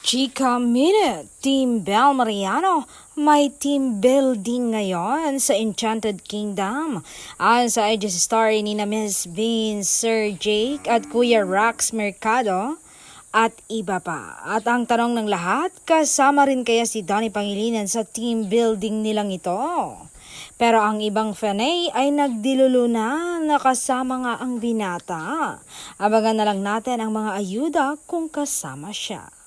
Chika Minute, Team Bel Mariano, may team building ngayon sa Enchanted Kingdom. Ayon sa IG story ni na Miss Bean, Sir Jake at Kuya Rax Mercado at iba pa. At ang tanong ng lahat, kasama rin kaya si Donnie Pangilinan sa team building nilang ito? Pero ang ibang fanay ay nagdilulo na kasama nga ang binata. Abangan na lang natin ang mga ayuda kung kasama siya.